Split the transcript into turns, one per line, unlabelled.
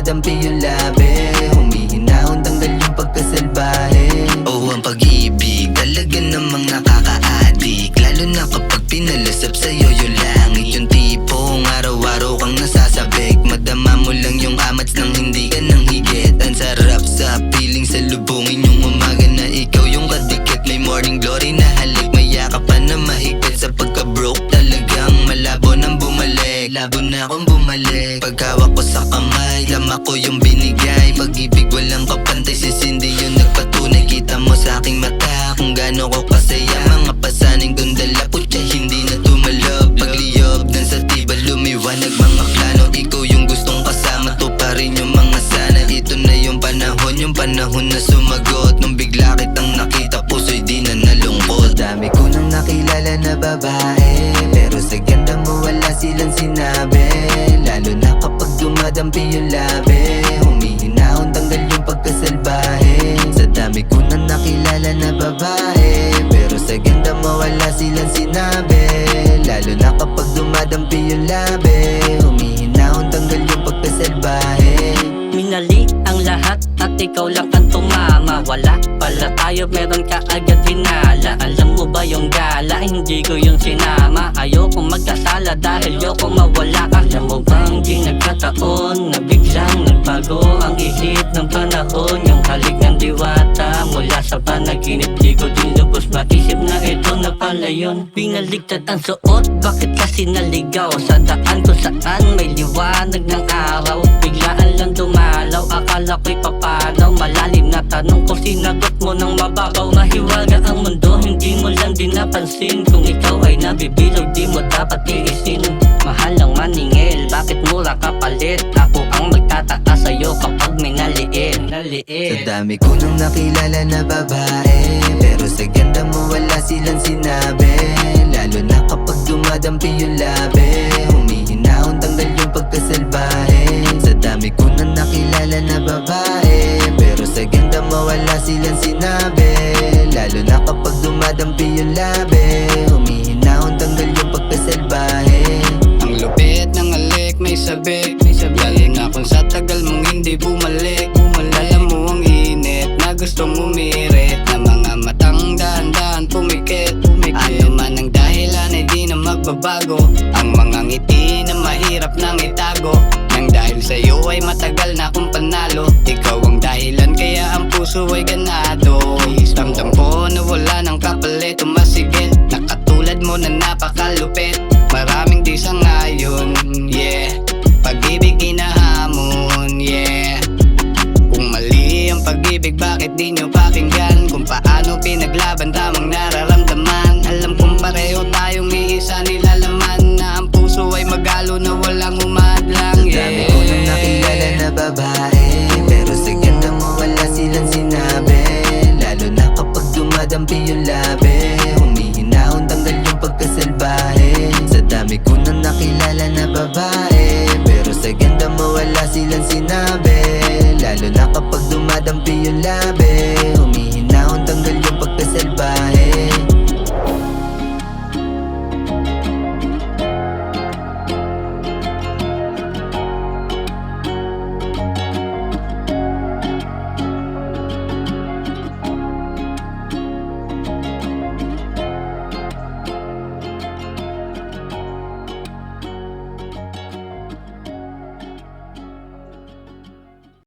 dumadampi yung labi, humihinahon tanggal yung pagkasalbahe. Oh, ang pag-ibig talaga namang nakaka-addict, lalo na kapag pinalasap sa'yo yung langit. Yung tipong araw-araw kang nasasabik, madama mo lang yung amats nang hindi ka nang higit. Ang sarap sa piling sa lubungin yung umaga na ikaw yung kadikit. May morning glory na halik, may yakap pa na mahigpit. Sa pagka-broke talagang malabo nang bumalik, labo na akong bumalik. Pagkawak ko sa kamay, lama ko yung binigay. Pag-ibig walang kapantay, si Cindy yung nagpatunay. Kita mo sa aking mata kung gaano ko kasaya. Mga pasaning kong dala, putya hindi na tumalab. Pagliyab dun sa tiba lumiwanag mga plano. Ikaw yung gustong kasama, to pa rin yung mga sana. Ito na yung panahon na sumagot. Nung bigla kitang nakita, puso'y di na nalungkot. Dami ko nang nakilala na babae, pero sa ganda mo wala silang sinabi. Lalo na kapag dumadampi yung labi, humihinahon tanggal yung pagkasalbahe. Sa dami ko nang nakilala na babae, pero sa ganda mo wala silang sinabi. Lalo na kapag dumadampi yung labi, humihinahon tanggal yung pagkasalbahe.
Minali ang lahat at ikaw lang ang tumama. Wala pala tayo, meron ka agad hinala. Alam mo ba yung gala, hindi ko yung sinama. Ayoko magkasala dahil yoko mawala ka. Alam mo bang di nagkataon na biglang nagbago ang ihip ng panahon. Yung halik ng diwata mula sa panaginip, di ko din lubos maisip na ito na pala yun. Binaligtad ang suot, bakit kasi naligaw sa daan kung saan may liwanag ng araw. Biglaan lang dumalaw, akala ko'y papanaw. Malalim na tanong ko, sinagot mo ng mababaw. Mahiwaga ang mundo, hindi mo lang din napansin. Kung ikaw ay nabibilog, di mo dapat tiisin. Mahal ang maningil, bakit mura kapalit? Ako ang magtataas sa'yo kapag may naliit.
Sa dami ko nang nakilala na babae, pero sa ganda mo wala silang sinabi. Lalo na kapag dumadampi yung labi, humihinahon tanggal yung pagkasalbahe. Sa dami ko nang nakilala na babae, pero sa ganda mo wala silang sinabi. Lalo na kapag dumadampi yung labi, humihinahon tanggal yung pagkasalbahe.
Ang lupit ng alik, may sabik. Lalo na kung sa tagal mong hindi bumalik. Alam mo ang init na gustong umirit, na mga matang dahan-dahan pumikit. Ano man ang dahilan ay di na magbabago, ang mga ngiti na mahirap nang itago. Nang dahil sa'yo ay matagal na akong panalo. Ikaw ang dahilan kaya ang puso ay ganado. Ramdam ko na wala nang kapalit o masigit, na katulad mo na napakalupit. Maraming di sangayon, yeah. Pag-ibig inahamon, yeah. Kung mali ang pag-ibig, bakit di nyo pakinggan? Kung paano pinaglaban tamang nararamdaman. Alam kong pareho tayong iisa nilalaman, na ang puso ay magalo na walang umadlang, yeah.
Dami ko nang nakilala na babae, pero sa ganda mo wala silang sinabi. Lalo na kapag dumadampi yung labi, humihinahon tanggal yung pagkasalbahe. Sa dami ko nang nakilala na babae, pero sa ganda mo wala silang sinabi. Lalo na kapag